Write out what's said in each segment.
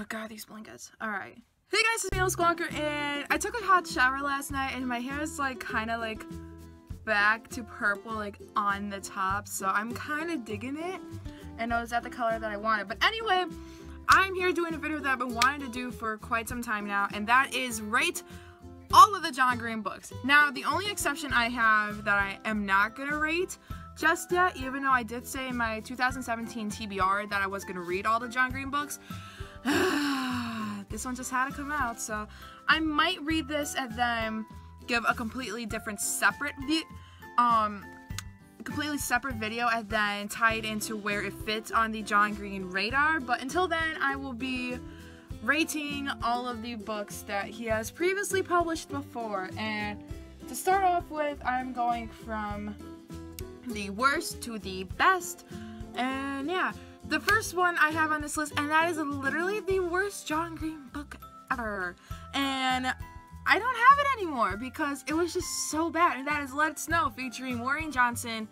Oh god, these blankets. Alright. Hey guys, it's me, Squonker, and I took a hot shower last night and my hair is like kinda like back to purple like on the top, so I'm kinda digging it. And I was at the color that I wanted. But anyway, I'm here doing a video that I've been wanting to do for quite some time now, and that is rate all of the John Green books. Now, the only exception I have that I am not gonna rate just yet, even though I did say in my 2017 TBR that I was gonna read all the John Green books, this one just had to come out, so I might read this and then give a completely different separate video and then tie it into where it fits on the John Green radar. But until then, I will be rating all of the books that he has previously published before. And to start off with, I'm going from the worst to the best. And yeah, the first one I have on this list, and that is literally the worst John Green book ever. And I don't have it anymore because it was just so bad, and that is Let It Snow, featuring Maureen Johnson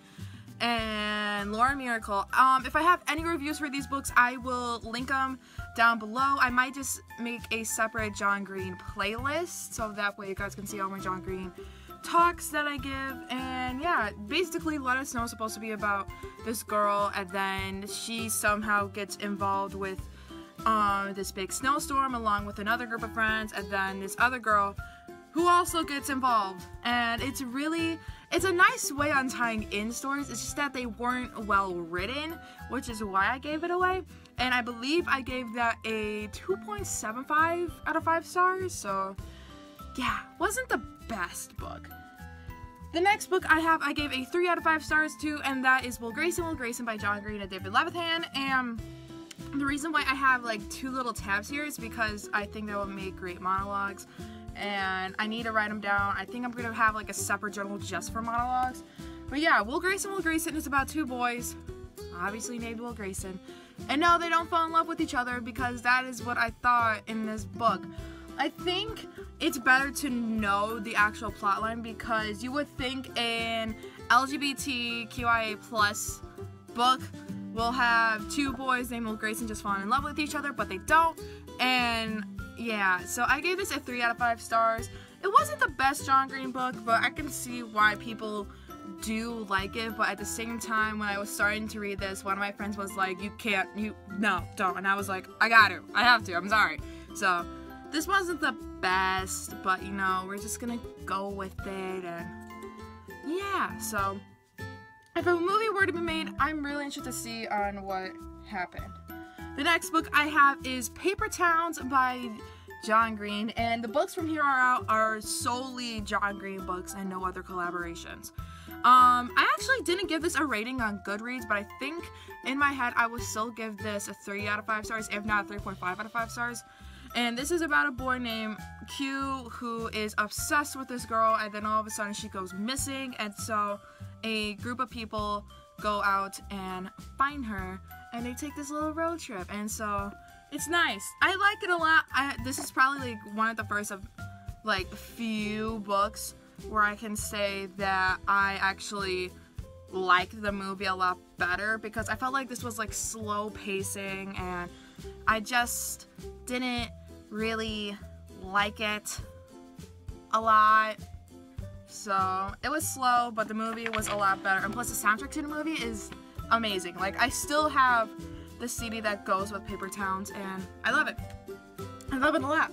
and Lauren Miracle. If I have any reviews for these books, I will link them down below. I might just make a separate John Green playlist, so that way you guys can see all my John Green talks that I give. And yeah, basically Let It Snow is supposed to be about this girl, and then she somehow gets involved with this big snowstorm along with another group of friends, and then this other girl who also gets involved. And it's a nice way on tying in stories. It's just that they weren't well written, which is why I gave it away. And I believe I gave that a 2.75 out of 5 stars, so yeah, wasn't the best book. The next book I gave a 3 out of 5 stars to, and that is Will Grayson by John Green and David Levithan. And the reason why I have like 2 little tabs here is because I think that would make great monologues, and I need to write them down. I think I'm gonna have like a separate journal just for monologues. But yeah, Will Grayson is about 2 boys, obviously named Will Grayson, and no, they don't fall in love with each other, because that is what I thought in this book. I think it's better to know the actual plotline, because you would think an LGBTQIA+ book will have 2 boys named Will Grayson just falling in love with each other, but they don't. And yeah, so I gave this a 3 out of 5 stars. It wasn't the best John Green book, but I can see why people do like it. But at the same time, when I was starting to read this, one of my friends was like, no, don't. And I was like, I have to, I'm sorry. So this wasn't the best, but you know, we're just gonna go with it. And yeah, so if a movie were to be made, I'm really interested to see on what happened. The next book I have is Paper Towns by John Green, and the books from here on out are solely John Green books and no other collaborations. I actually didn't give this a rating on Goodreads, but I think in my head I would still give this a 3 out of 5 stars, if not 3.5 out of 5 stars. And this is about a boy named Q who is obsessed with this girl, and then all of a sudden she goes missing, and so a group of people go out and find her, and they take this little road trip, and so it's nice. I like it a lot. This is probably like one of the first of like few books where I can say that I actually liked the movie a lot better, because I felt like this was like slow pacing, and I just didn't really like it a lot. So it was slow, but the movie was a lot better, and plus the soundtrack to the movie is amazing. Like, I still have the CD that goes with Paper Towns, and I love it. I love it a lot.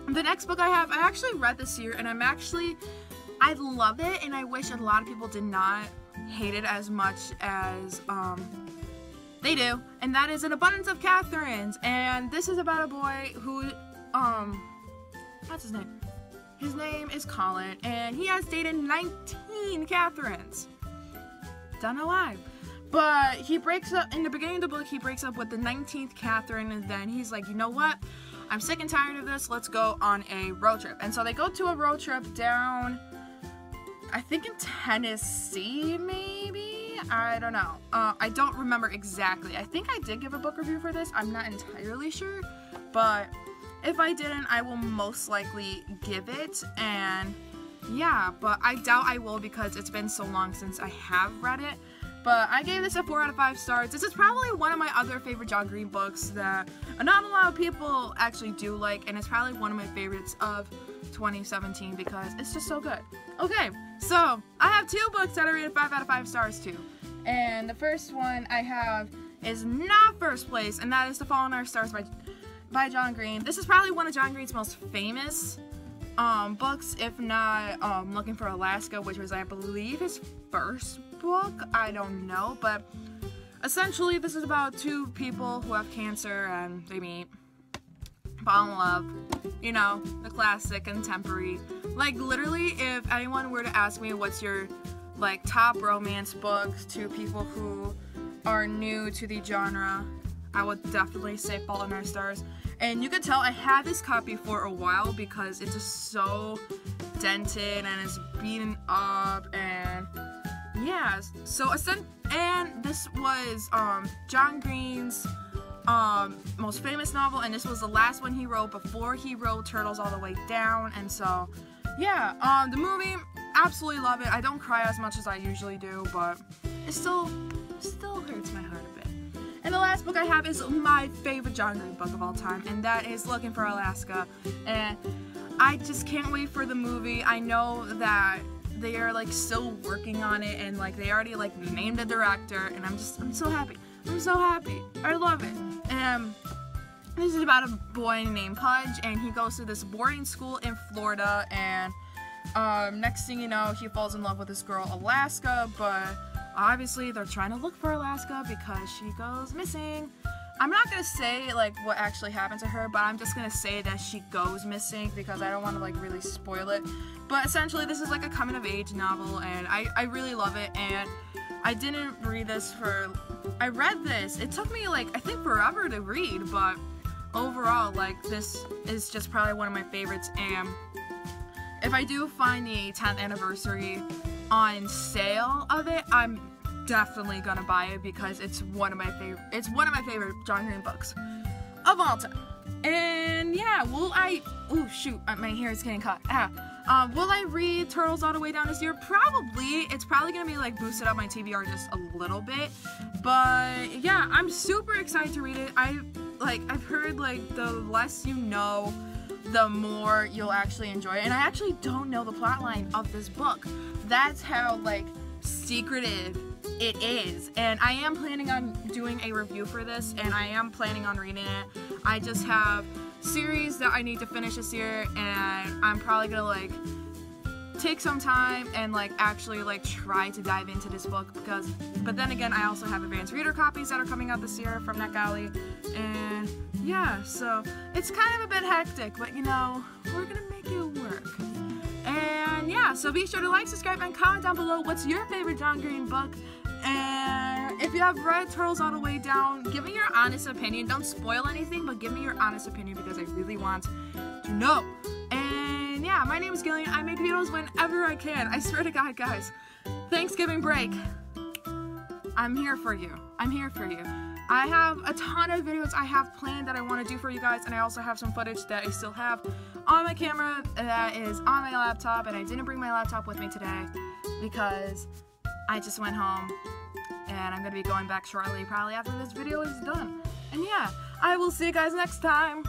The next book I have, I actually read this year, and I love it, and I wish a lot of people did not hate it as much as they do, and that is An Abundance of Katherines. And this is about a boy who, what's his name? His name is Colin, and he has dated 19 Katherines. Don't know why. But he breaks up, in the beginning of the book, he breaks up with the 19th Katherine, and then he's like, you know what? I'm sick and tired of this, let's go on a road trip. And so they go to a road trip down, I think in Tennessee, maybe? I don't know. I don't remember exactly. I think I did give a book review for this, I'm not entirely sure, but if I didn't, I will most likely give it. And yeah, but I doubt I will, because it's been so long since I have read it. But I gave this a 4 out of 5 stars. This is probably one of my other favorite John Green books that not a lot of people actually do like, and it's probably one of my favorites of 2017 because it's just so good. Okay, so I have 2 books that I rated 5 out of 5 stars to. And the first one I have is not first place, and that is The Fault in Our Stars by John Green. This is probably one of John Green's most famous books, if not Looking for Alaska, which was, I believe, his first book. I don't know, but essentially this is about 2 people who have cancer and they meet, fall in love, you know, the classic contemporary. Like, literally, if anyone were to ask me what's your, like, top romance books to people who are new to the genre, I would definitely say Fault in Our Stars. And you can tell I had this copy for a while because it's just so dented and it's beaten up, and yeah. So and this was John Green's most famous novel, and this was the last one he wrote before he wrote Turtles All the Way Down. And so yeah, the movie, absolutely love it. I don't cry as much as I usually do, but it still hurts my heart a bit. And the last book I have is my favorite John Green book of all time, and that is Looking for Alaska. And I just can't wait for the movie. I know that they are like still working on it, and like they already like named a director, and I'm so happy. I'm so happy. I love it. And this is about a boy named Pudge, and he goes to this boarding school in Florida, and next thing you know, he falls in love with this girl, Alaska, but obviously they're trying to look for Alaska because she goes missing. I'm not going to say like what actually happened to her, but I'm just going to say that she goes missing because I don't want to like really spoil it. But essentially this is like a coming of age novel, and I really love it. And I didn't read this I read this, it took me like I think forever to read, but overall like this is just probably one of my favorites. And if I do find the 10th anniversary on sale of it, I'm definitely gonna buy it because it's one of my favorite John Green books of all time. And yeah, oh shoot, my hair is getting caught. Will I read Turtles All the Way Down this year? Probably. It's probably gonna be like boosted up my TBR just a little bit, but yeah, I'm super excited to read it. I've heard like the less you know, the more you'll actually enjoy it. And I actually don't know the plotline of this book. That's how like secretive it is. And I am planning on doing a review for this, and I am planning on reading it. I just have series that I need to finish this year, and I'm probably gonna like take some time and like actually like try to dive into this book but then again, I also have advanced reader copies that are coming out this year from NetGalley, and yeah, so it's kind of a bit hectic, but you know, we're gonna make it work. And yeah, so be sure to like, subscribe, and comment down below what's your favorite John Green book. And if you have read Turtles All the Way Down, give me your honest opinion. Don't spoil anything, but give me your honest opinion because I really want to know. And yeah, my name is Gillian. I make videos whenever I can. I swear to God, guys. Thanksgiving break. I'm here for you. I'm here for you. I have a ton of videos I have planned that I want to do for you guys, and I also have some footage that I still have on my camera that is on my laptop, and I didn't bring my laptop with me today because I just went home, and I'm going to be going back shortly, probably after this video is done. And yeah, I will see you guys next time.